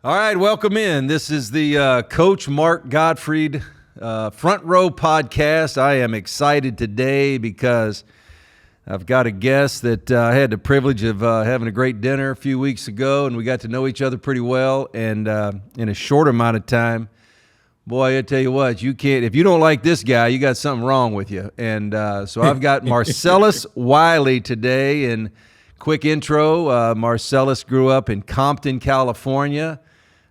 All right, welcome in. This is the Coach Mark Gottfried Front Row Podcast. I am excited today because I've got a guest that I had the privilege of having a great dinner a few weeks ago, and we got to know each other pretty well. And in a short amount of time, boy, I tell you what, you can't. If you don't like this guy, you got something wrong with you. And so I've got Marcellus Wiley today. And quick intro: Marcellus grew up in Compton, California.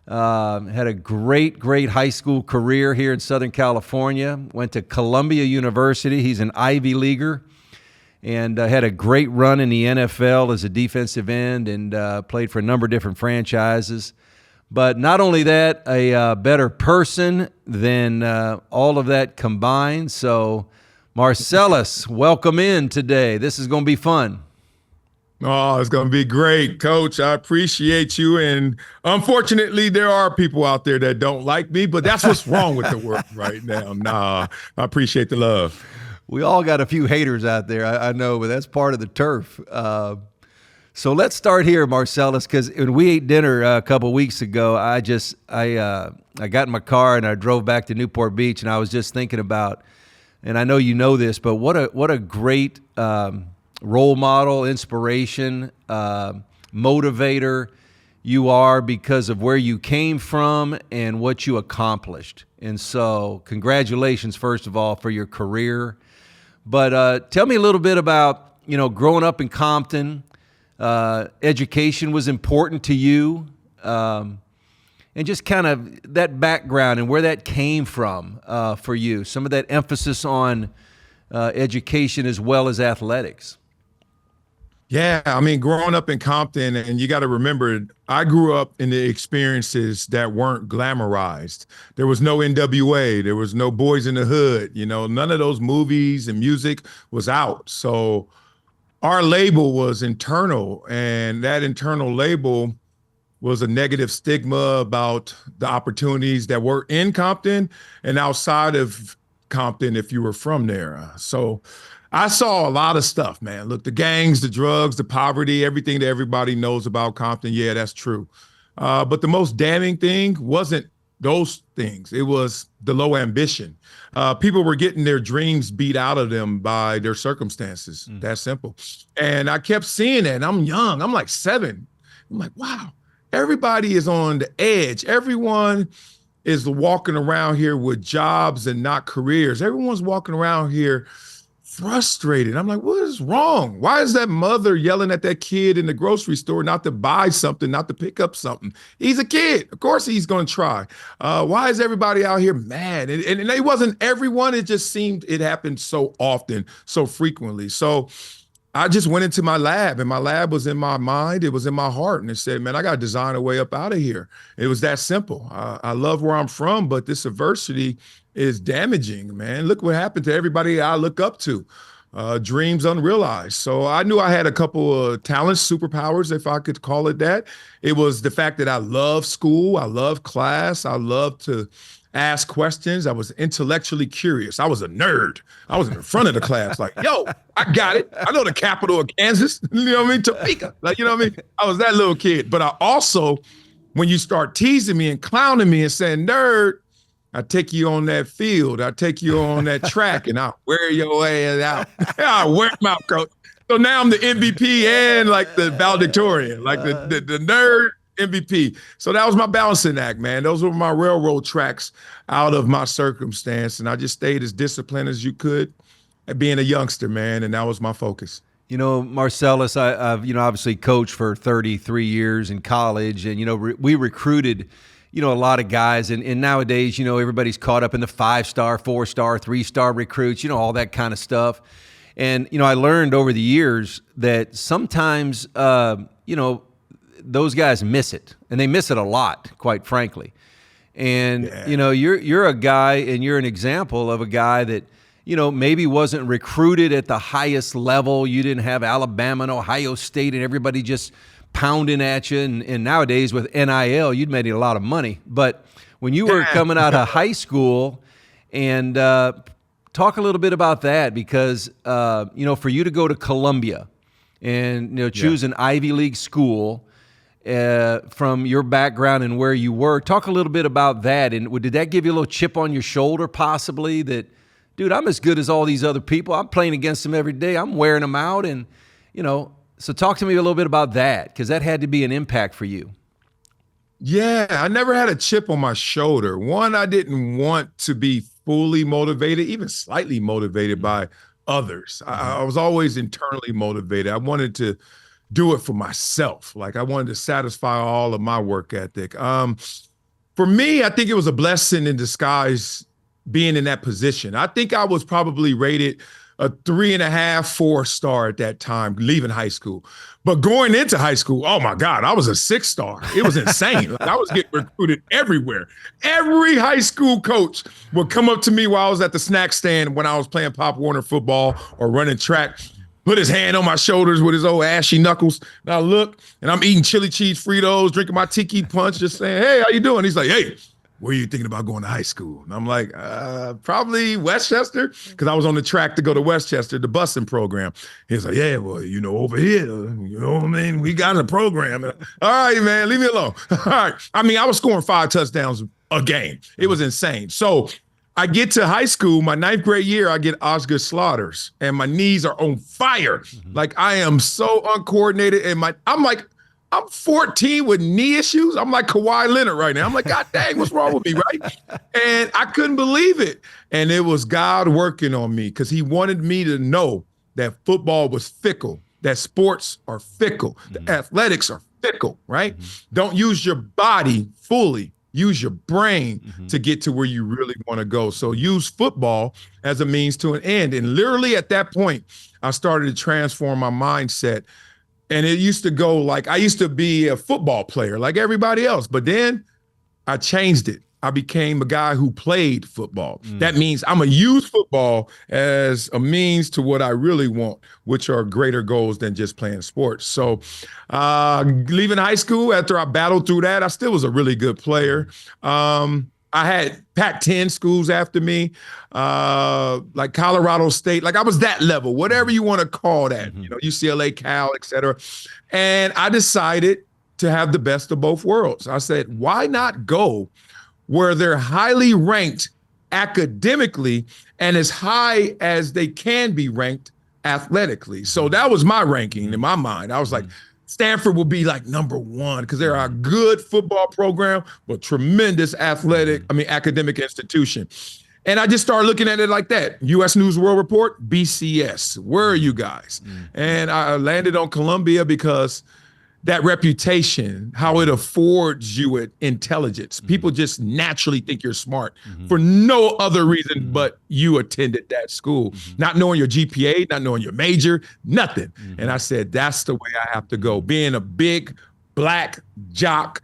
Had a great high school career here in Southern California. Went to Columbia University. He's an Ivy Leaguer. And had a great run in the NFL as a defensive end and played for a number of different franchises. But not only that, a better person than all of that combined. So, Marcellus, welcome in today. This is going to be fun. Oh, it's going to be great, Coach. I appreciate you. And unfortunately, there are people out there that don't like me, but that's what's wrong with the world right now. Nah, I appreciate the love. We all got a few haters out there, I know, but that's part of the turf. So let's start here, Marcellus, because when we ate dinner a couple weeks ago, I got in my car and I drove back to Newport Beach, and I was just thinking about, and I know you know this, but what a great role model, inspiration, motivator you are because of where you came from and what you accomplished. And so congratulations, first of all, for your career. But tell me a little bit about, growing up in Compton. Education was important to you, and just kind of that background and where that came from for you. Some of that emphasis on education as well as athletics. Yeah, I mean, growing up in Compton, and you got to remember, I grew up in the experiences that weren't glamorized. There was no NWA. There was no Boys in the Hood. None of those movies and music was out. So our label was internal, and that internal label was a negative stigma about the opportunities that were in Compton and outside of Compton if you were from there. So I saw a lot of stuff, man. Look, the gangs, the drugs, the poverty, everything that everybody knows about Compton. Yeah, that's true. But the most damning thing wasn't those things. It was the low ambition. People were getting their dreams beat out of them by their circumstances. That simple. And I kept seeing that. And I'm young. I'm like 7. I'm like, wow, everybody is on the edge. Everyone is walking around here with jobs and not careers. Everyone's walking around here frustrated. I'm like, what is wrong? Why is that mother yelling at that kid in the grocery store not to buy something, not to pick up something? He's a kid. Of course he's going to try. Why is everybody out here mad? And it wasn't everyone. It just seemed it happened so often, so frequently. So I just went into my lab, and my lab was in my mind. It was in my heart. And it said, man, I got to design a way up out of here. It was that simple. I love where I'm from, but this adversity is damaging, man. Look what happened to everybody I look up to. Dreams unrealized. So I knew I had a couple of talents, superpowers, if I could call it that. It was the fact that I love school. I love class. I love to ask questions. I was intellectually curious. I was a nerd. I was in the front of the class like, yo, I got it. I know the capital of Kansas. You know what I mean? Topeka. I was that little kid. But I also, when you start teasing me and clowning me and saying, nerd, I take you on that field. I take you on that track, and I'll wear your ass out. I'll wear him out, coach. So now I'm the MVP and like the valedictorian, like the nerd MVP. So that was my balancing act, man. Those were my railroad tracks out of my circumstance. And I just stayed as disciplined as you could at being a youngster, man. And that was my focus. Marcellus, I've obviously coached for 33 years in college, and, we recruited a lot of guys, and nowadays, everybody's caught up in the 5-star, 4-star, 3-star recruits, all that kind of stuff. And, I learned over the years that sometimes, those guys miss it, and they miss it a lot, quite frankly. And, yeah. You're a guy, and you're an example of a guy that, maybe wasn't recruited at the highest level. You didn't have Alabama and Ohio State and everybody just pounding at you, and nowadays with NIL, you'd made a lot of money. But when you were coming out of high school, and talk a little bit about that, because for you to go to Columbia and choose an Ivy League school, from your background and where you were. Talk a little bit about that. And did that give you a little chip on your shoulder, possibly, that, dude, I'm as good as all these other people. I'm playing against them every day. I'm wearing them out. And, so talk to me a little bit about that, because that had to be an impact for you. Yeah, I never had a chip on my shoulder. One, I didn't want to be fully motivated, even slightly motivated by others. I was always internally motivated. I wanted to do it for myself. Like, I wanted to satisfy all of my work ethic. For me, I think it was a blessing in disguise being in that position. I think I was probably rated a 3.5, 4-star at that time, leaving high school. But going into high school, oh my God, I was a 6-star. It was insane. Like, I was getting recruited everywhere. Every high school coach would come up to me while I was at the snack stand when I was playing Pop Warner football or running track, put his hand on my shoulders with his old ashy knuckles. And I look, and I'm eating chili cheese Fritos, drinking my tiki punch, just saying, hey, how you doing? He's like, hey, where are you thinking about going to high school? And I'm like, probably Westchester, because I was on the track to go to Westchester, the busing program. He's like, yeah, well, over here, you know what I mean? We got a program. And, all right, man, leave me alone. All right. I mean, I was scoring 5 touchdowns a game. It was insane. So I get to high school, my 9th grade year, I get Osgood Slaughters, and my knees are on fire. Like, I am so uncoordinated, and I'm 14 with knee issues. I'm like Kawhi Leonard right now. I'm like, God dang, what's wrong with me, right? And I couldn't believe it. And it was God working on me, because he wanted me to know that football was fickle, that sports are fickle, the athletics are fickle, right? Don't use your body fully. Use your brain to get to where you really want to go. So use football as a means to an end. And literally at that point, I started to transform my mindset. And it used to go like, I used to be a football player like everybody else, but then I changed it. I became a guy who played football. That means I'm gonna use football as a means to what I really want, which are greater goals than just playing sports. So leaving high school, after I battled through that, I still was a really good player. I had Pac-10 schools after me, like Colorado State. Like, I was that level, whatever you want to call that, UCLA, Cal, et cetera. And I decided to have the best of both worlds. I said, why not go where they're highly ranked academically and as high as they can be ranked athletically? So that was my ranking in my mind. I was like, Stanford will be like #1 because they're a good football program, but tremendous academic institution. And I just started looking at it like that. U.S. News World Report, BCS. Where are you guys? And I landed on Columbia because that reputation, how it affords you intelligence. People just naturally think you're smart for no other reason but you attended that school. Not knowing your GPA, not knowing your major, nothing. And I said, that's the way I have to go. Being a big black jock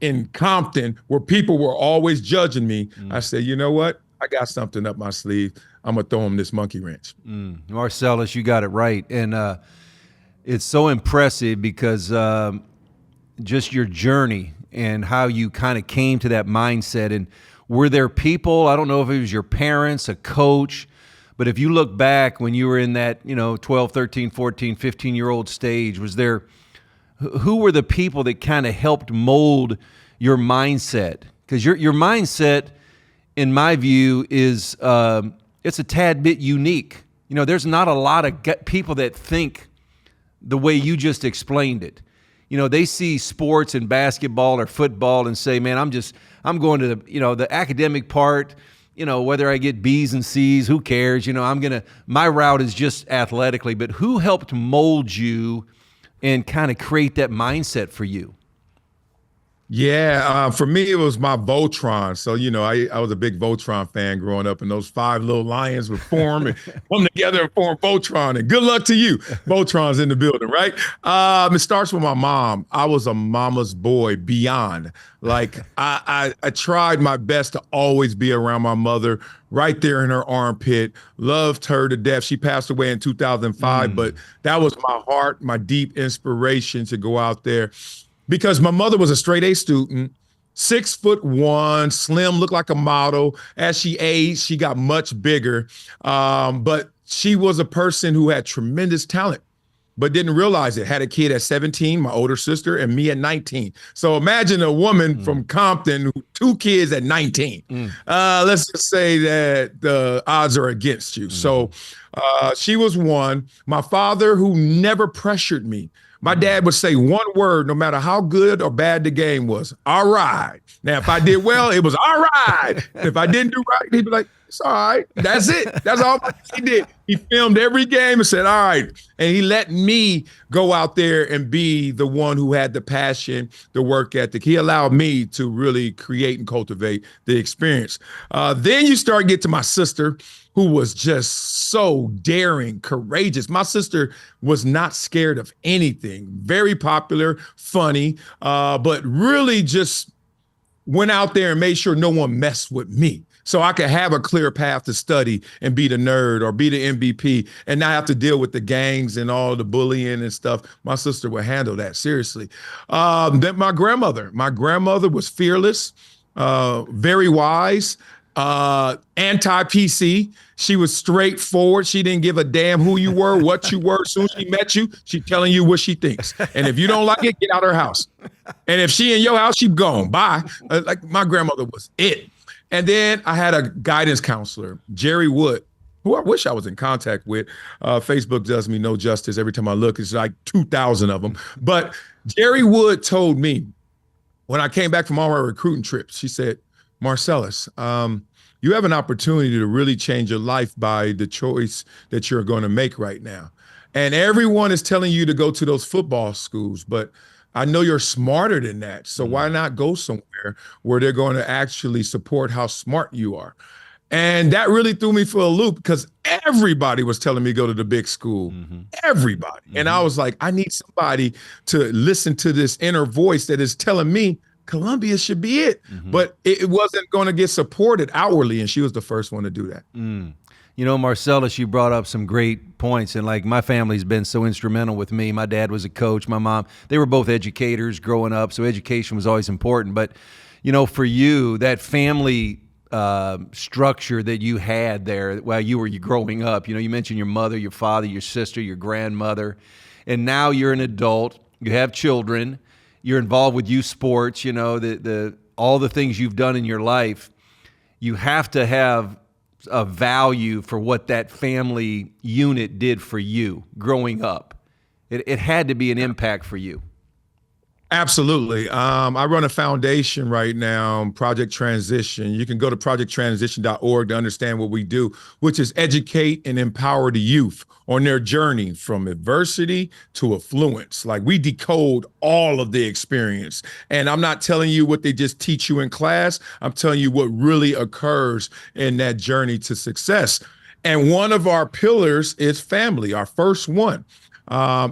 in Compton where people were always judging me, I said, you know what? I got something up my sleeve. I'm going to throw him this monkey wrench. Marcellus, you got it right. And it's so impressive because just your journey and how you kind of came to that mindset. And were there people, I don't know if it was your parents, a coach, but if you look back when you were in that, 12, 13, 14, 15-year-old stage, who were the people that kind of helped mold your mindset? Because your mindset, in my view, is it's a tad bit unique. There's not a lot of people that think the way you just explained it. They see sports and basketball or football and say, man, I'm going to the academic part, whether I get B's and C's, who cares? My route is just athletically. But who helped mold you and kind of create that mindset for you? Yeah, for me, it was my Voltron. So, I was a big Voltron fan growing up, and those 5 little lions would form and come together and form Voltron. And good luck to you. Voltron's in the building, right? It starts with my mom. I was a mama's boy beyond. Like, I tried my best to always be around my mother, right there in her armpit. Loved her to death. She passed away in 2005, but that was my heart, my deep inspiration to go out there. Because my mother was a straight A student, 6'1", slim, looked like a model. As she aged, she got much bigger. But she was a person who had tremendous talent. but didn't realize it. Had a kid at 17, my older sister, and me at 19. So imagine a woman from Compton, 2 kids at 19. Let's just say that the odds are against you. So she was one. My father, who never pressured me. My dad would say one word, no matter how good or bad the game was. All right. Now, if I did well, it was all right. If I didn't do right, he'd be like, it's all right. That's it. That's all he did. He filmed every game and said, all right. And he let me go out there and be the one who had the passion, the work ethic. He allowed me to really create and cultivate the experience. Then you start getting to my sister, who was just so daring, courageous. My sister was not scared of anything. Very popular, funny, but really just went out there and made sure no one messed with me. So I could have a clear path to study and be the nerd or be the MVP and not have to deal with the gangs and all the bullying and stuff. My sister would handle that seriously. Then my grandmother was fearless, very wise, anti-PC. She was straightforward. She didn't give a damn who you were, what you were. As soon as she met you, she's telling you what she thinks. And if you don't like it, get out of her house. And if she in your house, she gone. Bye. Like my grandmother was it. And then I had a guidance counselor, Jerry Wood, who I wish I was in contact with. Facebook does me no justice. Every time I look, it's like 2,000 of them. But Jerry Wood told me when I came back from all my recruiting trips, she said, Marcellus, you have an opportunity to really change your life by the choice that you're going to make right now. And everyone is telling you to go to those football schools, but I know you're smarter than that. So why not go somewhere where they're going to actually support how smart you are? And that really threw me for a loop because everybody was telling me to go to the big school. Everybody. And I was like, I need somebody to listen to this inner voice that is telling me Columbia should be it. But it wasn't going to get supported outwardly. And she was the first one to do that. You know, Marcellus, you brought up some great points, and like my family's been so instrumental with me. My dad was a coach, my mom, they were both educators growing up, so education was always important. But, you know, for you, that family structure that you had there while you were growing up, you know, you mentioned your mother, your father, your sister, your grandmother, and now you're an adult, you have children, you're involved with youth sports, you know, all the things you've done in your life. You have to have a value for what that family unit did for you growing up. It had to be an impact for you. Absolutely. I run a foundation right now, Project Transition. You can go to projecttransition.org to understand what we do, which is educate and empower the youth on their journey from adversity to affluence. Like we decode all of the experience. And I'm not telling you what they just teach you in class. I'm telling you what really occurs in that journey to success. And one of our pillars is family, our first one.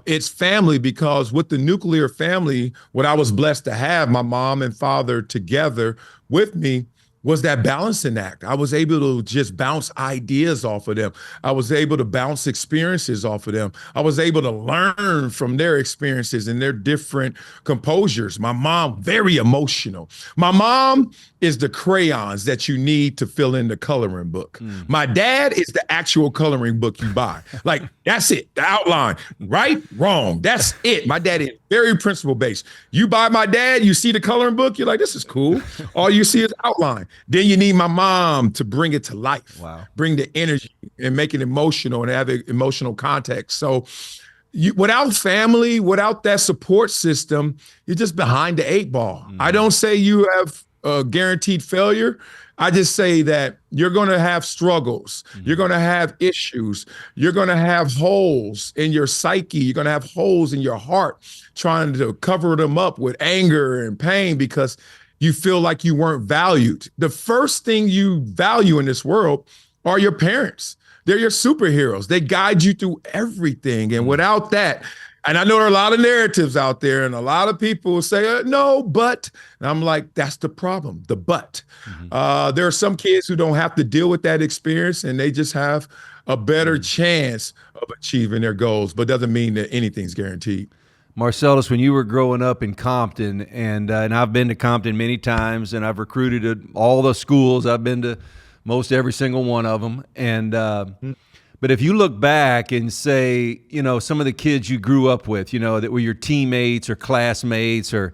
It's family because with the nuclear family, what I was blessed to have, my mom and father together with me, was that balancing act. I was able to just bounce ideas off of them. I was able to bounce experiences off of them. I was able to learn from their experiences and their different composures. My mom, very emotional. My mom is the crayons that you need to fill in the coloring book. My dad is the actual coloring book you buy. Like, that's it, the outline, right, wrong, that's it. My dad is very principle-based. You buy my dad, you see the coloring book, you're like, this is cool. All you see is outline. Then you need my mom to bring it to life, bring the energy and make it emotional and have emotional context. So without family, without that support system, you're just behind the 8 ball. I don't say you have guaranteed failure. I just say that you're going to have struggles. You're going to have issues. You're going to have holes in your psyche. You're going to have holes in your heart, trying to cover them up with anger and pain because you feel like you weren't valued. The first thing you value in this world are your parents. They're your superheroes. They guide you through everything. And without that, and I know there are a lot of narratives out there and a lot of people will say, no, but, and I'm like, that's the problem, the but. There are some kids who don't have to deal with that experience and they just have a better chance of achieving their goals, but doesn't mean that anything's guaranteed. Marcellus, when you were growing up in Compton, and I've been to Compton many times, and I've recruited at all the schools. I've been to most every single one of them. And But if you look back and say, some of the kids you grew up with, that were your teammates or classmates or,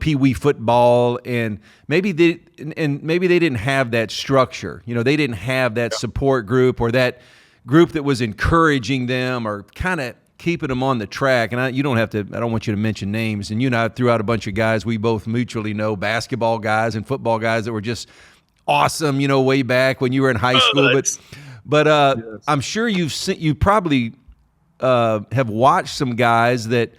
Pee Wee football, and maybe they didn't have that structure. They didn't have that support group or that group that was encouraging them or kind of keeping them on the track. And I don't want you to mention names. And I threw out a bunch of guys we both mutually know, basketball guys and football guys that were just awesome, way back when you were in high school. But yes. I'm sure you probably have watched some guys that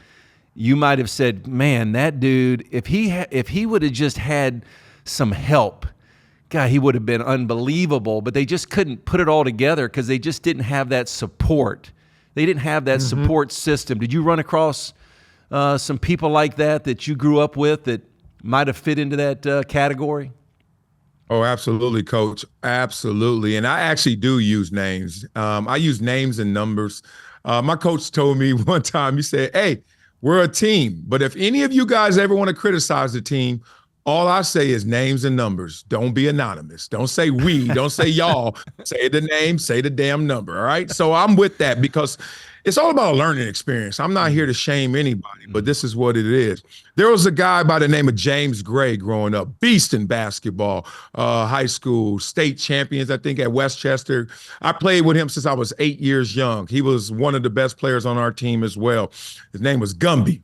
you might have said, man, that dude, if he would have just had some help, God, he would have been unbelievable. But they just couldn't put it all together because they just didn't have that support. They didn't have that support system. Did you run across some people like that you grew up with that might have fit into that category? Oh, absolutely, Coach. Absolutely. And I actually do use names. I use names and numbers. My coach told me one time, he said, hey, we're a team. But if any of you guys ever want to criticize the team, all I say is names and numbers. Don't be anonymous. Don't say we, don't say y'all. Say the name, say the damn number, all right? So I'm with that because it's all about a learning experience. I'm not here to shame anybody, but this is what it is. There was a guy by the name of James Gray growing up, beast in basketball, high school, state champions, I think, at Westchester. I played with him since I was 8 years young. He was one of the best players on our team as well. His name was Gumby.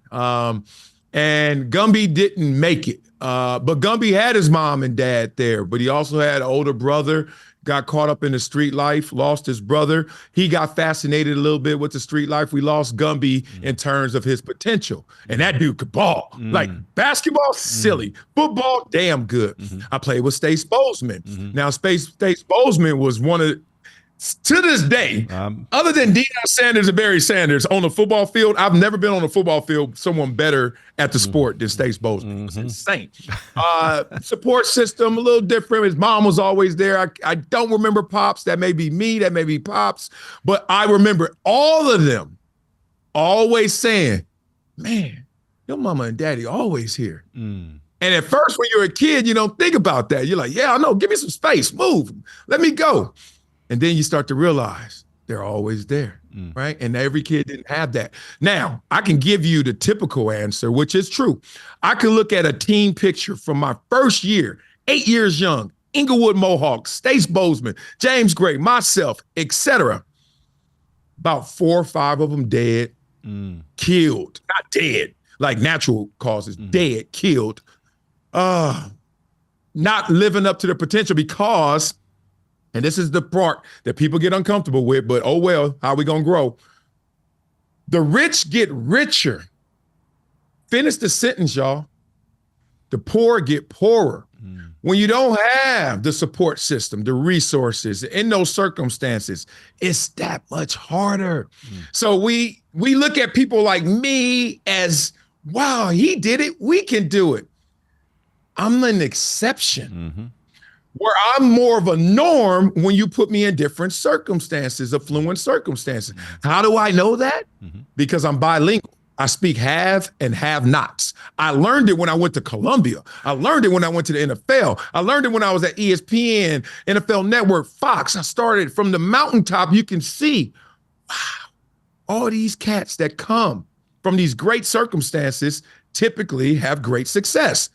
And Gumby didn't make it. But Gumby had his mom and dad there, but he also had an older brother, got caught up in the street life, lost his brother. He got fascinated a little bit with the street life. We lost Gumby in terms of his potential. And that dude could ball. Like basketball, silly. Football, damn good. I played with Stace Bozeman. Now, Stace Bozeman was one of, to this day, other than Deion Sanders and Barry Sanders on the football field, I've never been on the football field someone better at the sport than Stace Bozeman. It's insane. Support system, a little different. His mom was always there. I don't remember Pops. That may be me. That may be Pops. But I remember all of them always saying, man, your mama and daddy always here. And at first, when you're a kid, you don't think about that. You're like, yeah, I know. Give me some space. Move. Let me go. And then you start to realize they're always there, right? And every kid didn't have that. Now, I can give you the typical answer, which is true. I can look at a team picture from my first year, 8 years young, Inglewood Mohawks, Stace Bozeman, James Gray, myself, etc. About 4 or 5 of them dead, killed, not dead, like natural causes, dead, killed, not living up to their potential because, and this is the part that people get uncomfortable with, but oh well, how are we gonna grow? The rich get richer. Finish the sentence, y'all. The poor get poorer. When you don't have the support system, the resources, in those circumstances, it's that much harder. So we look at people like me as, wow, he did it, we can do it. I'm an exception. Where I'm more of a norm when you put me in different circumstances, affluent circumstances. How do I know that? Because I'm bilingual. I speak have and have nots. I learned it when I went to Columbia. I learned it when I went to the NFL. I learned it when I was at ESPN, NFL Network, Fox. I started from the mountaintop. You can see, wow, all these cats that come from these great circumstances typically have great success.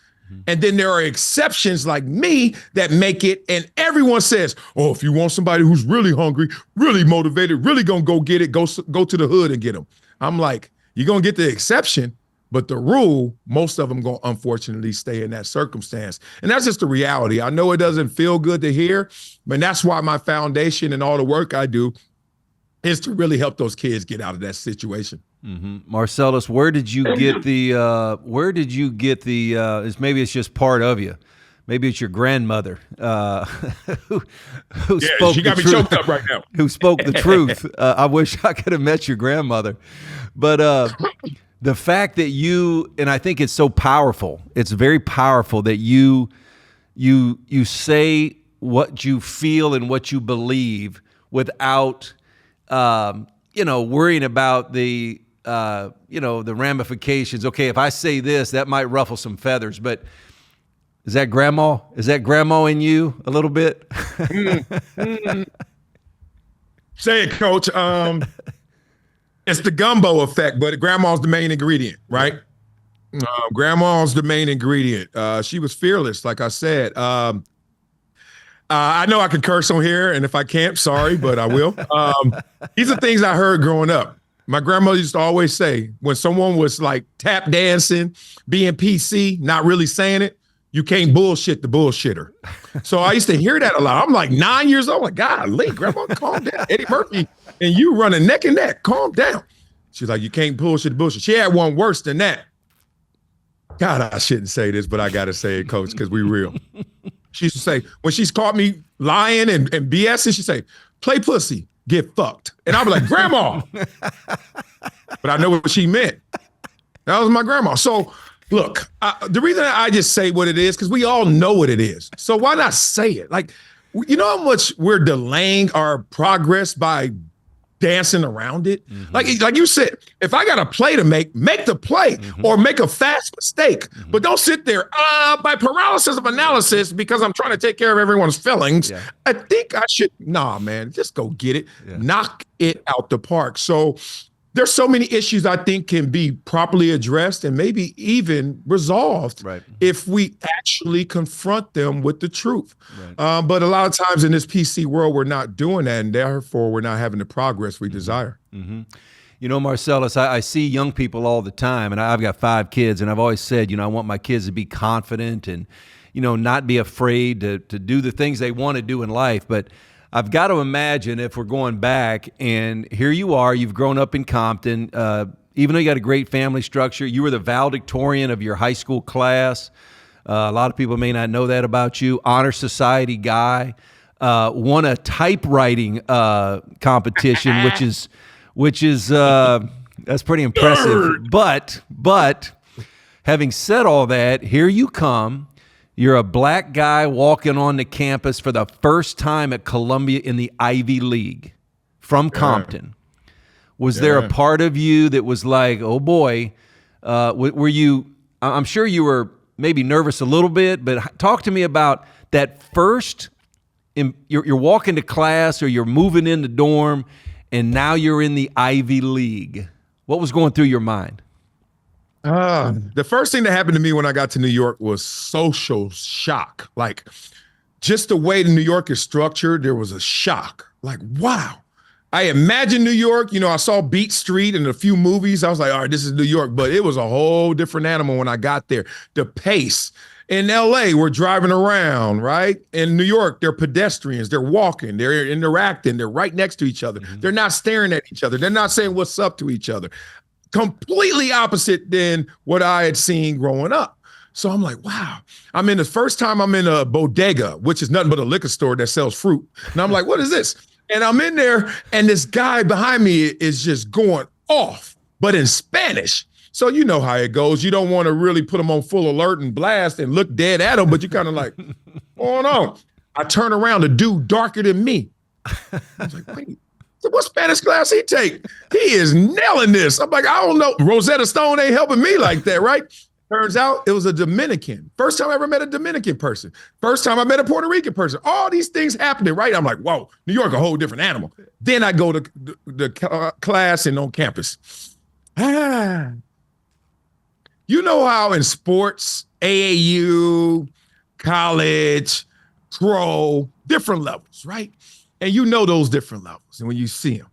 And then there are exceptions like me that make it, and everyone says, oh, if you want somebody who's really hungry, really motivated, really gonna go get it, go to the hood and get them. I'm like, you're gonna get the exception, but the rule, most of them gonna unfortunately stay in that circumstance. And that's just the reality. I know it doesn't feel good to hear, but that's why my foundation and all the work I do is to really help those kids get out of that situation. Marcellus, where did you get the, maybe it's just part of you. Maybe it's your grandmother who spoke she got me choked up right now. Who spoke the truth. I wish I could have met your grandmother. But the fact that and I think it's so powerful, it's very powerful that you say what you feel and what you believe without, worrying about the ramifications. Okay, if I say this, that might ruffle some feathers, but is that grandma? Is that grandma in you a little bit? Say it, coach. It's the gumbo effect, but grandma's the main ingredient, right? Grandma's the main ingredient. She was fearless, like I said. I know I can curse on here, and if I can't, sorry, but I will. These are things I heard growing up. My grandmother used to always say, when someone was like tap dancing, being PC, not really saying it, you can't bullshit the bullshitter. So I used to hear that a lot. I'm like 9 years old. Like, golly, grandma, calm down. Eddie Murphy and you running neck and neck. Calm down. She's like, you can't bullshit the bullshit. She had one worse than that. God, I shouldn't say this, but I got to say it, coach, because we real. She used to say, when she's caught me lying and BSing, she'd say, play pussy, get fucked. And I'd be like, grandma. But I know what she meant. That was my grandma. So look, the reason I just say what it is, because we all know what it is. So why not say it? Like, you know how much we're delaying our progress by dancing around it? Mm-hmm. Like you said, if I got a play to make the play or make a fast mistake, but don't sit there by paralysis of analysis because I'm trying to take care of everyone's feelings. Yeah. I think I should, man, just go get it. Yeah. Knock it out the park. So there's so many issues I think can be properly addressed and maybe even resolved if we actually confront them with the truth. Right. But a lot of times in this PC world, we're not doing that, and therefore we're not having the progress we desire. Mm-hmm. You know, Marcellus, I see young people all the time, and I've got 5 kids, and I've always said, I want my kids to be confident and, not be afraid to do the things they want to do in life. But I've got to imagine if we're going back and here you are, you've grown up in Compton, even though you got a great family structure, you were the valedictorian of your high school class. A lot of people may not know that about you. Honor Society guy, won a typewriting competition, which is that's pretty impressive. But having said all that, here you come. You're a black guy walking on the campus for the first time at Columbia in the Ivy League from Compton. Was there a part of you that was like, oh boy, were you, I'm sure you were maybe nervous a little bit, but talk to me about that first, you're walking to class or you're moving in the dorm and now you're in the Ivy League. What was going through your mind? The first thing that happened to me when I got to New York was social shock. Like, just the way New York is structured, there was a shock. Like, wow. I imagined New York, I saw Beat Street in a few movies. I was like, all right, this is New York, but it was a whole different animal when I got there. The pace. In LA, we're driving around, right? In New York, they're pedestrians. They're walking. They're interacting. They're right next to each other. Mm-hmm. They're not staring at each other. They're not saying what's up to each other. Completely opposite than what I had seen growing up. So I'm like, wow. The first time I'm in a bodega, which is nothing but a liquor store that sells fruit. And I'm like, what is this? And I'm in there and this guy behind me is just going off, but in Spanish. So you know how it goes. You don't want to really put them on full alert and blast and look dead at them, but you kind of like, going on. I turn around, a dude darker than me. I was like, wait. What Spanish class he take? He is nailing this. I'm like, I don't know. Rosetta Stone ain't helping me like that, right? Turns out it was a Dominican. First time I ever met a Dominican person. First time I met a Puerto Rican person. All these things happening, right? I'm like, whoa, New York, a whole different animal. Then I go to the class and on campus. You know how in sports, AAU, college, pro, different levels, right? And you know those different levels. And when you see them,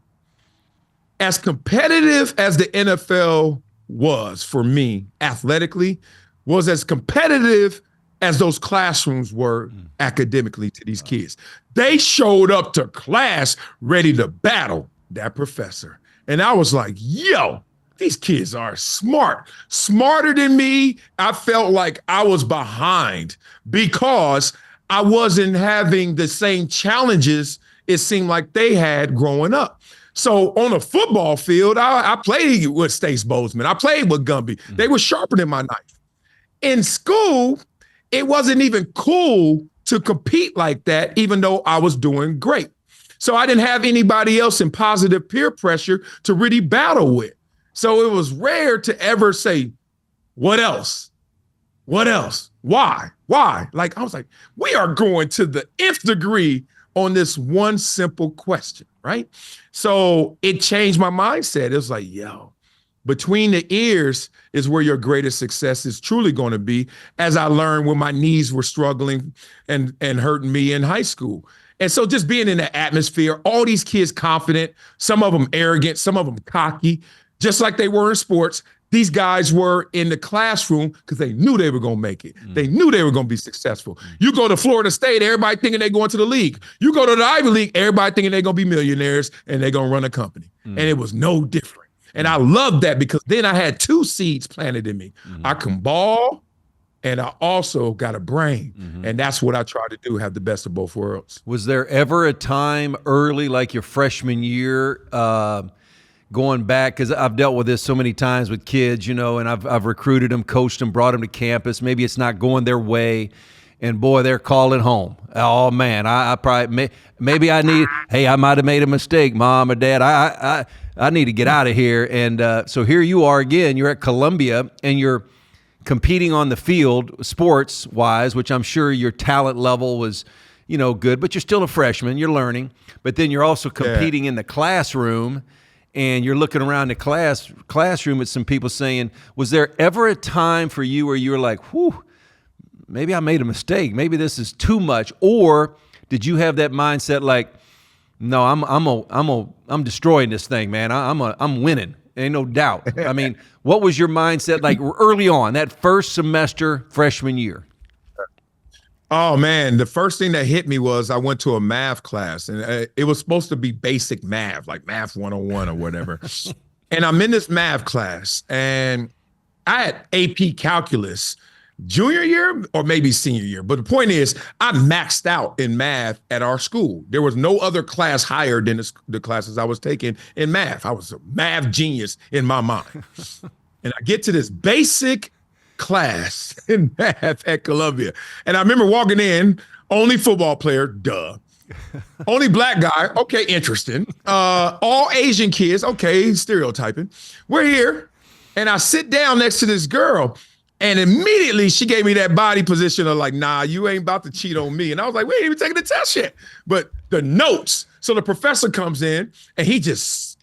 as competitive as the NFL was for me athletically, was as competitive as those classrooms were academically to these kids. They showed up to class ready to battle that professor. And I was like, yo, these kids are smart, smarter than me. I felt like I was behind because I wasn't having the same challenges it seemed like they had growing up. So on a football field, I played with Stace Bozeman. I played with Gumby. They were sharper than my knife. In school, it wasn't even cool to compete like that, even though I was doing great. So I didn't have anybody else in positive peer pressure to really battle with. So it was rare to ever say, what else? What else? Why? Like, I was like, we are going to the nth degree on this one simple question, right? So it changed my mindset. It was like, yo, between the ears is where your greatest success is truly going to be, as I learned when my knees were struggling and hurting me in high school. And so just being in the atmosphere, all these kids confident, some of them arrogant, some of them cocky, just like they were in sports. These guys were in the classroom because they knew they were going to make it. They knew they were going to be successful. You go to Florida State, everybody thinking they're going to the league. You go to the Ivy League, everybody thinking they're going to be millionaires and they're going to run a company. And it was no different. And I loved that because then I had two seeds planted in me. I can ball and I also got a brain. And that's what I try to do, have the best of both worlds. Was there ever a time early, like your freshman year, going back, because I've dealt with this so many times with kids, you know, and I've recruited them, coached them, brought them to campus. Maybe it's not going their way, and boy, they're calling home. Oh man, I probably maybe I need. Hey, I might have made a mistake, Mom or Dad. I need to get out of here. And so here you are again. You're at Columbia, and you're competing on the field, sports wise, which I'm sure your talent level was, you know, good. But you're still a freshman. You're learning. But then you're also competing in the classroom. And you're looking around the classroom at some people saying, was there ever a time for you where you were like, whew, maybe I made a mistake. Maybe this is too much. Or did you have that mindset like, no, I'm destroying this thing, man. I'm winning. Ain't no doubt. I mean, what was your mindset like early on, that first semester, freshman year? Oh man, the first thing that hit me was I went to a math class, and it was supposed to be basic math, like math 101 or whatever. And I'm in this math class, and I had AP calculus junior year or maybe senior year. But the point is, I maxed out in math at our school. There was no other class higher than the classes I was taking in math. I was a math genius in my mind. And I get to this basic class in math at Columbia. And I remember walking in, only football player, duh. Only black guy, okay, interesting. All Asian kids, okay, stereotyping. We're here. And I sit down next to this girl, and immediately she gave me that body position of like, nah, you ain't about to cheat on me. And I was like, we ain't even taking the test yet. But the notes. So the professor comes in, and he just,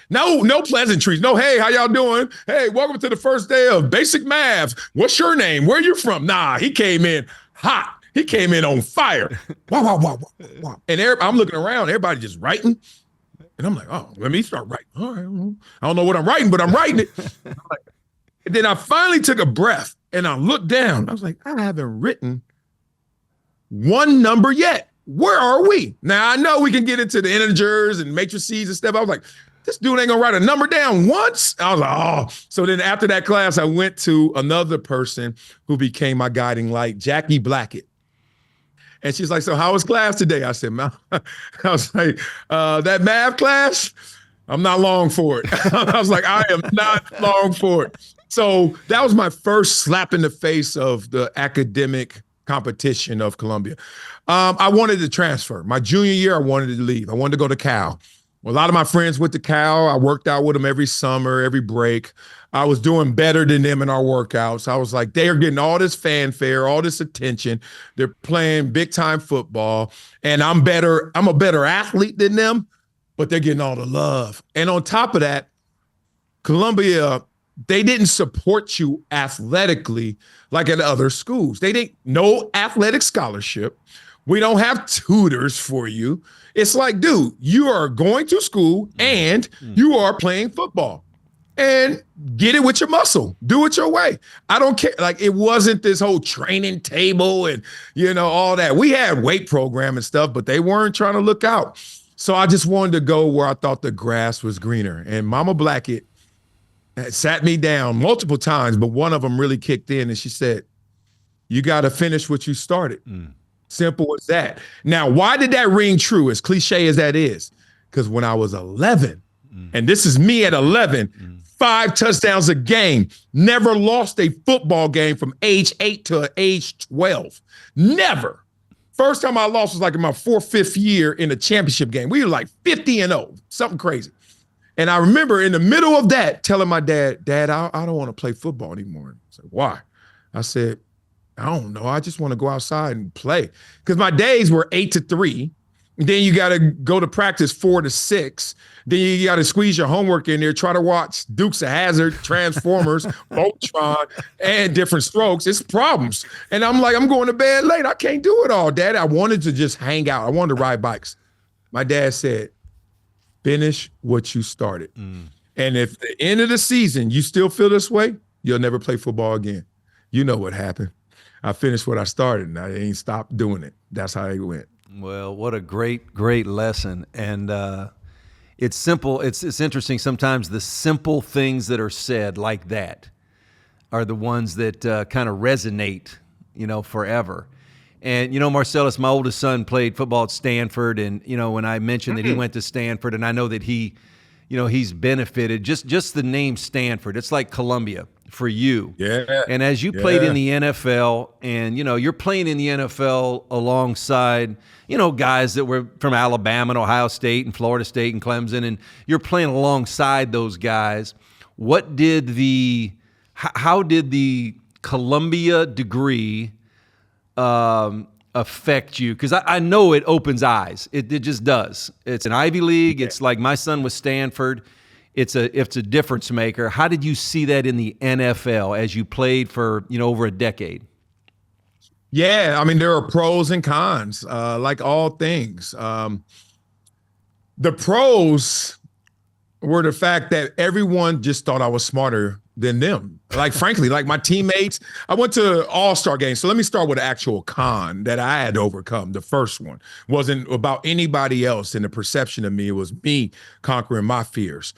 no pleasantries. No, hey, how y'all doing? Hey, welcome to the first day of basic math. What's your name? Where you from? Nah, he came in hot. He came in on fire. Wow, wow, wow, wow, wow. And I'm looking around, everybody just writing. And I'm like, oh, let me start writing. All right, I don't know what I'm writing, but I'm writing it. And then I finally took a breath and I looked down. I was like, I haven't written one number yet. Where are we? Now, I know we can get into the integers and matrices and stuff. I was like, this dude ain't gonna write a number down once. I was like, oh. So then after that class, I went to another person who became my guiding light, Jackie Blackett. And she's like, so how was class today? I said, I was like, that math class, I'm not long for it. I was like, I am not long for it. So that was my first slap in the face of the academic competition of Columbia. I wanted to transfer. My junior year, I wanted to leave. I wanted to go to Cal. Well, a lot of my friends went to Cal. I worked out with them every summer, every break. I was doing better than them in our workouts. I was like, they are getting all this fanfare, all this attention. They're playing big time football, and I'm a better athlete than them, but they're getting all the love. And on top of that, Columbia, they didn't support you athletically like at other schools. They didn't, no athletic scholarship. We don't have tutors for you. It's like, dude, you are going to school and you are playing football, and get it with your muscle. Do it your way. I don't care. Like, it wasn't this whole training table and, you know, all that. We had weight program and stuff, but they weren't trying to look out. So I just wanted to go where I thought the grass was greener. And Mama Blackett sat me down multiple times, but one of them really kicked in, and she said, you got to finish what you started. Simple as that. Now, why did that ring true, as cliche as that is? Because when I was 11, and this is me at 11, 5 touchdowns a game, never lost a football game from age 8 to age 12. Never. First time I lost was like in my 4th, 5th year in a championship game. We were like 50-0, something crazy. And I remember in the middle of that telling my dad, I don't want to play football anymore. I said, why? I said, I don't know. I just want to go outside and play. Because my days were 8 to 3. Then you got to go to practice 4 to 6. Then you got to squeeze your homework in there, try to watch Dukes of Hazzard, Transformers, Voltron, and Different Strokes. It's problems. And I'm like, I'm going to bed late. I can't do it all, Dad. I wanted to just hang out. I wanted to ride bikes. My dad said, finish what you started. And if at the end of the season you still feel this way, you'll never play football again. You know what happened. I finished what I started, and I ain't stopped doing it. That's how it went. Well, what a great lesson. And it's simple. It's interesting. Sometimes the simple things that are said like that are the ones that kind of resonate, forever. And, Marcellus, my oldest son, played football at Stanford. And, when I mentioned that he went to Stanford, and I know that he's benefited, just the name Stanford, it's like Columbia for you. Yeah. And as you played in the NFL, and, you're playing in the NFL alongside, guys that were from Alabama and Ohio State and Florida State and Clemson, and you're playing alongside those guys. How did the Columbia degree affect you? Because I know it opens eyes. It just does. It's an Ivy League. It's like my son was Stanford. It's a difference maker. How did you see that in the NFL as you played for over a decade? Yeah, I mean, there are pros and cons, like all things. The pros were the fact that everyone just thought I was smarter than them. Like, frankly, like my teammates, I went to all-star games. So let me start with the actual con that I had to overcome. The first one wasn't about anybody else and the perception of me. It was me conquering my fears.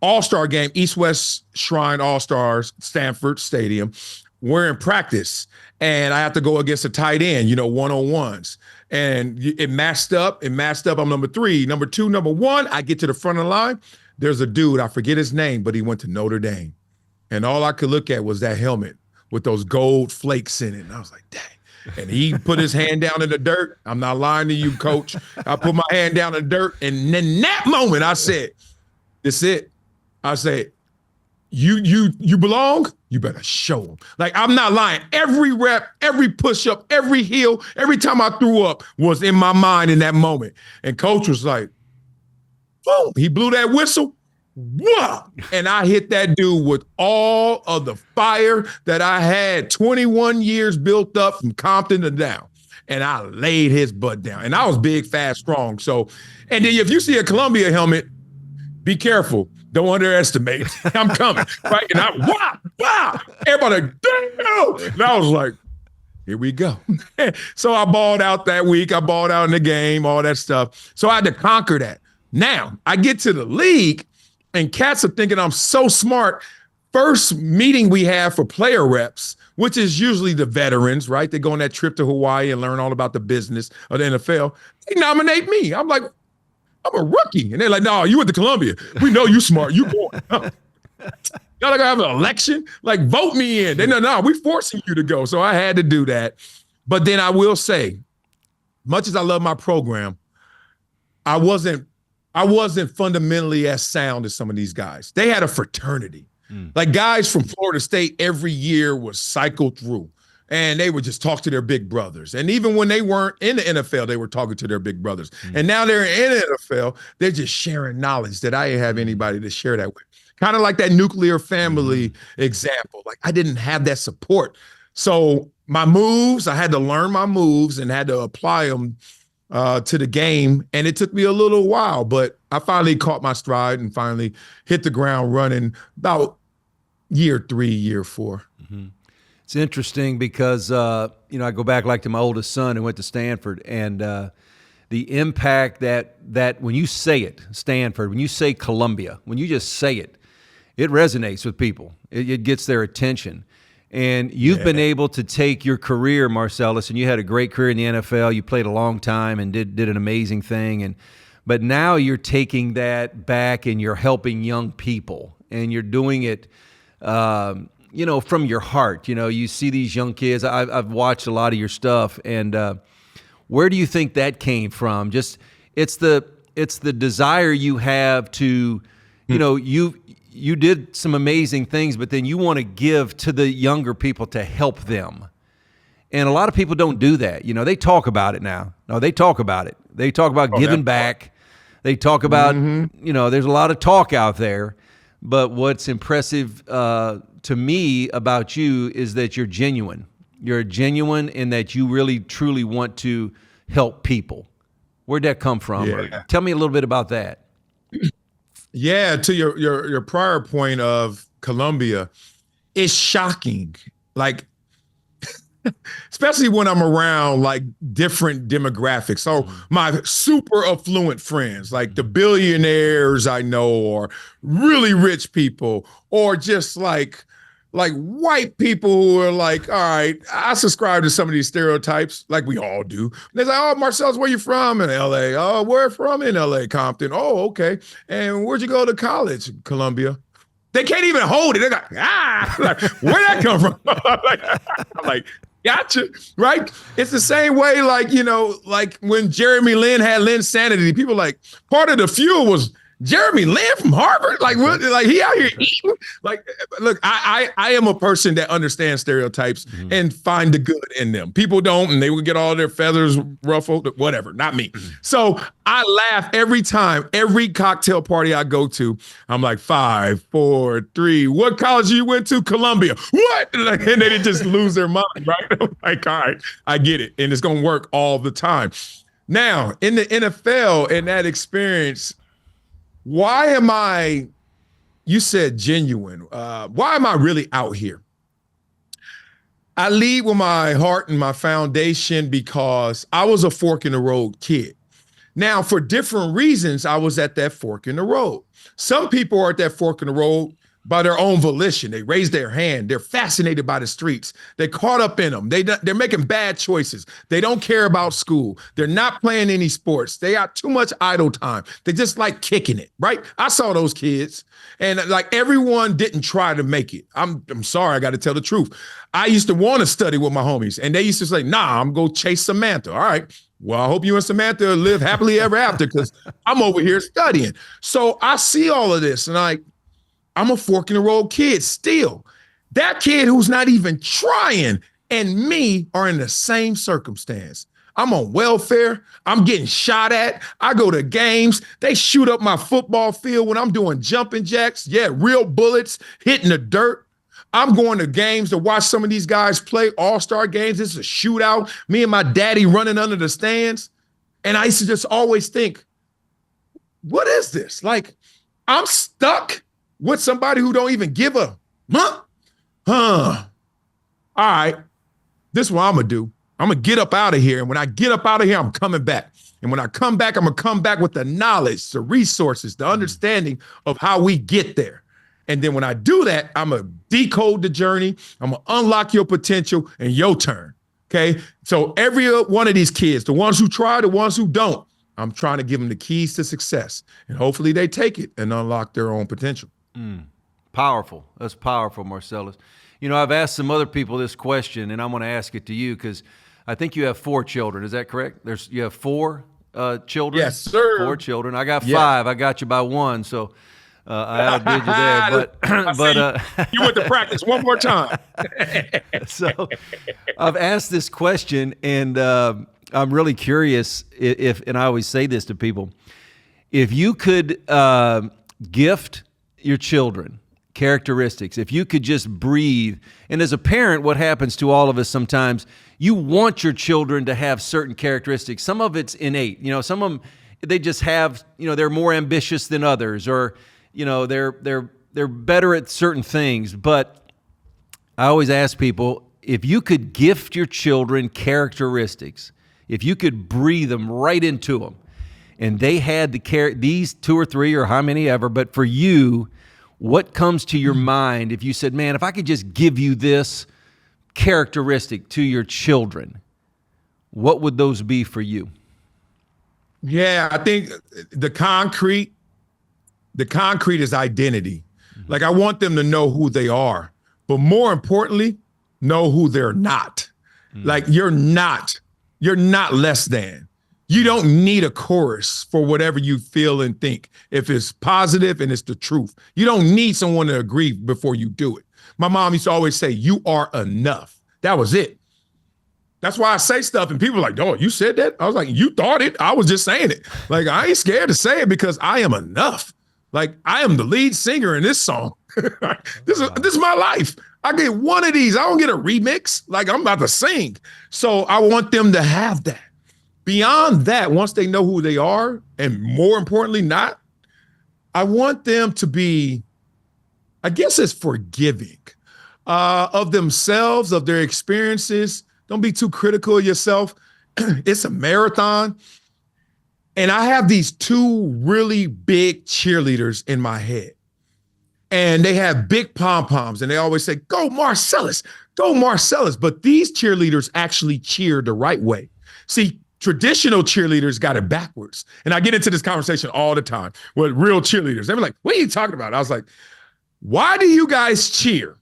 All-star game, East-West Shrine All-Stars, Stanford Stadium. We're in practice, and I have to go against a tight end, one-on-ones. And it matched up. I'm number 3. Number 2, number 1, I get to the front of the line. There's a dude, I forget his name, but he went to Notre Dame. And all I could look at was that helmet with those gold flakes in it. And I was like, dang. And he put his hand down in the dirt. I'm not lying to you, coach. I put my hand down in the dirt. And in that moment, I said, this it. I said, you belong? You better show them. Like, I'm not lying. Every rep, every push-up, every heel, every time I threw up was in my mind in that moment. And coach was like, boom. He blew that whistle. Whoa! And I hit that dude with all of the fire that I had 21 years built up from Compton to down. And I laid his butt down. And I was big, fast, strong. So, and then if you see a Columbia helmet, be careful. Don't underestimate. I'm coming. Right? And wow. Everybody, damn! And I was like, here we go. So I balled out that week. I balled out in the game, all that stuff. So I had to conquer that. Now, I get to the league, and cats are thinking I'm so smart. First meeting we have for player reps, which is usually the veterans, right? They go on that trip to Hawaii and learn all about the business of the NFL. They nominate me. I'm like, I'm a rookie. And they're like, no, you went to Columbia. We know you smart. You going. Y'all gotta have an election? Like, vote me in. They no, we forcing you to go. So I had to do that. But then I will say, much as I love my program, I wasn't fundamentally as sound as some of these guys. They had a fraternity. Like, guys from Florida State every year was cycled through, and they would just talk to their big brothers. And even when they weren't in the NFL, they were talking to their big brothers. And now they're in the NFL, they're just sharing knowledge that I didn't have anybody to share that with. Kind of like that nuclear family example. Like, I didn't have that support. So my moves, I had to learn my moves and had to apply them to the game. And it took me a little while, but I finally caught my stride and finally hit the ground running about year 3, year 4. It's interesting because, I go back like to my oldest son who went to Stanford, and the impact that when you say it, Stanford, when you say Columbia, when you just say it, it resonates with people. It gets their attention. And you've been able to take your career, Marcellus, and you had a great career in the NFL. You played a long time and did an amazing thing. But now you're taking that back and you're helping young people, and you're doing it, from your heart. You see these young kids. I've watched a lot of your stuff, and where do you think that came from? Just it's the desire you have to, you did some amazing things, but then you want to give to the younger people to help them. And a lot of people don't do that. They talk about it now. No, they talk about it. They talk about giving back. They talk about, there's a lot of talk out there, but what's impressive to me about you is that you're genuine. You're genuine in that you really, truly want to help people. Where'd that come from? Yeah. Tell me a little bit about that. Yeah, to your prior point of Columbia, it's shocking. Like, especially when I'm around like different demographics. So my super affluent friends, like the billionaires I know, or really rich people, or just like white people who are like, all right, I subscribe to some of these stereotypes, like we all do. They're like, oh, Marcellus, where you from? In LA. Oh, where from? In LA, Compton. Oh, okay. And where'd you go to college? Columbia. They can't even hold it. They're like, like, where'd that come from? I'm like, gotcha, right? It's the same way, like, like when Jeremy Lin had Linsanity, people like, part of the fuel was Jeremy Lin from Harvard? Like, what? Like, he out here eating? Like, look, I am a person that understands stereotypes and find the good in them. People don't, and they would get all their feathers ruffled, whatever, not me. So I laugh every time, every cocktail party I go to. I'm like, 5, 4, 3. What college you went to? Columbia. What? And they just lose their mind, right? I'm like, all right, I get it. And it's going to work all the time. Now, in the NFL, in that experience, why am I, you said genuine, why am I really out here? I lead with my heart and my foundation because I was a fork in the road kid. Now, for different reasons, I was at that fork in the road. Some people are at that fork in the road by their own volition. They raise their hand. They're fascinated by the streets. They're caught up in them. They're making bad choices. They don't care about school. They're not playing any sports. They got too much idle time. They just like kicking it, right? I saw those kids, and like everyone didn't try to make it. I'm sorry, I got to tell the truth. I used to want to study with my homies, and they used to say, nah, I'm going to chase Samantha. All right. Well, I hope you and Samantha live happily ever after, because I'm over here studying. So I see all of this, and I'm a fork in the road kid still. That kid who's not even trying and me are in the same circumstance. I'm on welfare. I'm getting shot at. I go to games. They shoot up my football field when I'm doing jumping jacks. Yeah, real bullets hitting the dirt. I'm going to games to watch some of these guys play all-star games. It's a shootout. Me and my daddy running under the stands. And I used to just always think, what is this? Like, I'm stuck with somebody who don't even give a All right, this is what I'm gonna do. I'm gonna get up out of here. And when I get up out of here, I'm coming back. And when I come back, I'm gonna come back with the knowledge, the resources, the understanding of how we get there. And then when I do that, I'm gonna decode the journey. I'm gonna unlock your potential and your turn. Okay. So every one of these kids, the ones who try, the ones who don't, I'm trying to give them the keys to success. And hopefully they take it and unlock their own potential. Powerful. That's powerful, Marcellus. I've asked some other people this question, and I'm going to ask it to you because I think you have 4 children. Is that correct? You have 4 children? Yes, sir. 4 children. I got 5. I got you by 1, so I outdid you there. But you went to practice one more time. So I've asked this question, and I'm really curious if, and I always say this to people, if you could gift your children characteristics, if you could just breathe, and as a parent, what happens to all of us sometimes, you want your children to have certain characteristics. Some of it's innate, some of them, they just have, they're more ambitious than others, or, they're better at certain things. But I always ask people, if you could gift your children characteristics, if you could breathe them right into them, and they had these 2 or 3 or how many ever, but for you, what comes to your mind if you said, man, if I could just give you this characteristic to your children, what would those be for you? Yeah, I think the concrete is identity. Like, I want them to know who they are, but more importantly, know who they're not. Like, you're not less than. You don't need a chorus for whatever you feel and think. If it's positive and it's the truth, you don't need someone to agree before you do it. My mom used to always say, you are enough. That was it. That's why I say stuff and people are like, oh, you said that? I was like, you thought it. I was just saying it. Like, I ain't scared to say it because I am enough. Like, I am the lead singer in this song. This is my life. I get one of these. I don't get a remix. Like, I'm about to sing. So I want them to have that. Beyond that, once they know who they are, and more importantly, not, I want them to be, I guess it's forgiving of themselves, of their experiences. Don't be too critical of yourself. It's a marathon. And I have these two really big cheerleaders in my head. And they have big pom-poms. And they always say, go Marcellus, go Marcellus. But these cheerleaders actually cheer the right way. See, traditional cheerleaders got it backwards. And I get into this conversation all the time with real cheerleaders. They were like, what are you talking about? I was like, why do you guys cheer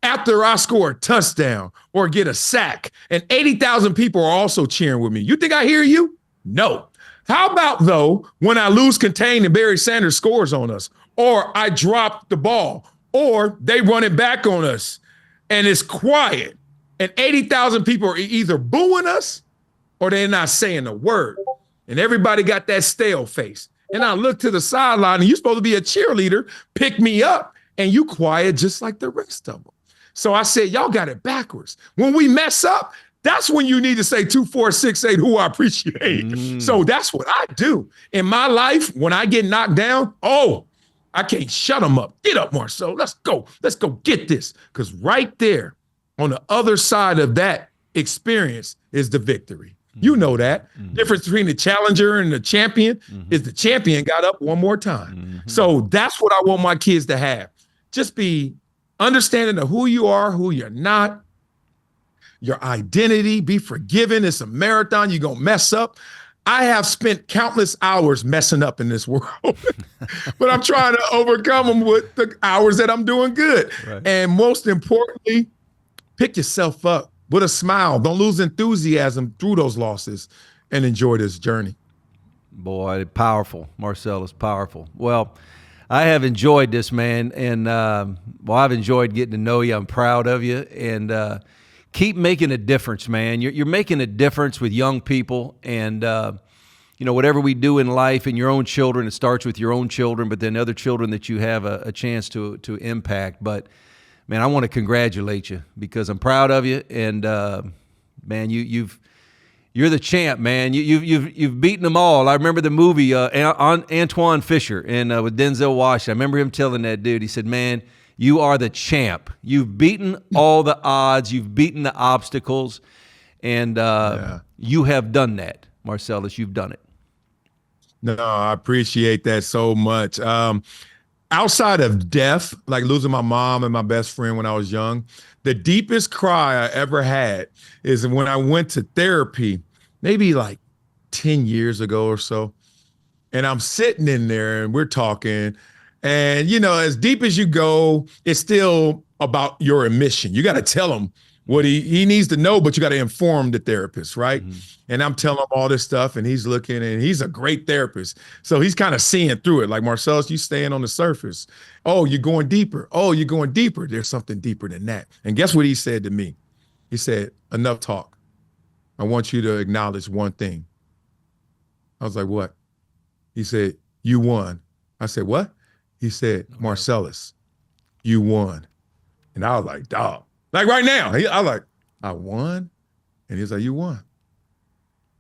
after I score a touchdown or get a sack and 80,000 people are also cheering with me? You think I hear you? No. How about, though, when I lose contain and Barry Sanders scores on us, or I drop the ball, or they run it back on us and it's quiet and 80,000 people are either booing us or they're not saying a word and everybody got that stale face. And I look to the sideline and you're supposed to be a cheerleader, pick me up, and you quiet just like the rest of them. So I said, y'all got it backwards. When we mess up, that's when you need to say 2, 4, 6, 8, who I appreciate. So that's what I do. In my life, when I get knocked down, I can't shut them up. Get up, Marcel. Let's go. Let's go get this. Because right there on the other side of that experience is the victory. You know that. Difference between the challenger and the champion is the champion got up one more time. So that's what I want my kids to have. Just be understanding of who you are, who you're not, your identity, be forgiven. It's a marathon. You're going to mess up. I have spent countless hours messing up in this world, but I'm trying to overcome them with the hours that I'm doing good. Right. And most importantly, pick yourself up with a smile. Don't lose enthusiasm through those losses and enjoy this journey. Boy, powerful. Marcellus, powerful. Well, I have enjoyed this, man. And, I've enjoyed getting to know you. I'm proud of you. And, keep making a difference, man. You're making a difference with young people, and whatever we do in life and your own children, it starts with your own children, but then other children that you have a chance to impact. But man, I want to congratulate you because I'm proud of you, and man, you're the champ, man. You've beaten them all. I remember the movie Antoine Fisher and with Denzel Washington. I remember him telling that dude. He said, "Man, you are the champ. You've beaten all the odds. You've beaten the obstacles, and you have done that, Marcellus. You've done it." No, I appreciate that so much. Outside of death, like losing my mom and my best friend when I was young, the deepest cry I ever had is when I went to therapy, maybe like 10 years ago or so, and I'm sitting in there and we're talking. And, as deep as you go, it's still about your admission. You got to tell him what he needs to know, but you got to inform the therapist, right? And I'm telling him all this stuff, and he's looking, and he's a great therapist. So he's kind of seeing through it. Like, Marcellus, you staying on the surface. Oh, you're going deeper. Oh, you're going deeper. There's something deeper than that. And guess what he said to me? He said, enough talk. I want you to acknowledge one thing. I was like, what? He said, you won. I said, what? He said, Marcellus, you won. And I was like, dog. Like right now, I was like, I won? And he was like, you won.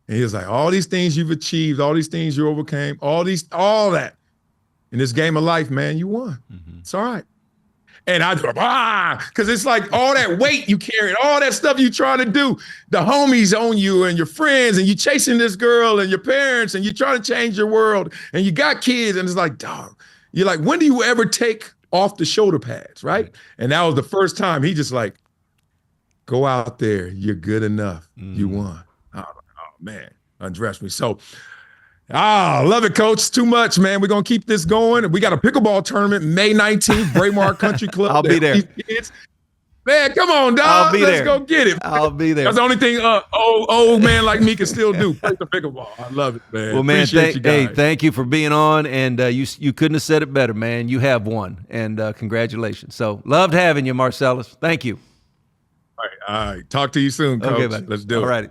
And he was like, all these things you've achieved, all these things you overcame, all that. In this game of life, man, you won. It's all right. And I go, because it's like all that weight you carry, all that stuff you trying to do, the homies on you and your friends, and you chasing this girl and your parents, and you trying to change your world, and you got kids, and it's like, dog. You're like, when do you ever take off the shoulder pads, right? And that was the first time he just like, go out there. You're good enough. You won. Oh, man, undress me. So, love it, Coach. Too much, man. We're going to keep this going. We got a pickleball tournament May 19th, Braemar Country Club. I'll be there. Man, come on, dog. I'll be Let's there. go get it. I'll be there. That's the only thing old man like me can still do. Play the pickleball. I love it, man. Well, man, hey, thank you for being on, and you couldn't have said it better, man. You have won, and congratulations. So loved having you, Marcellus. Thank you. All right. All right. Talk to you soon, Coach. Okay, buddy. Let's do All it. righty.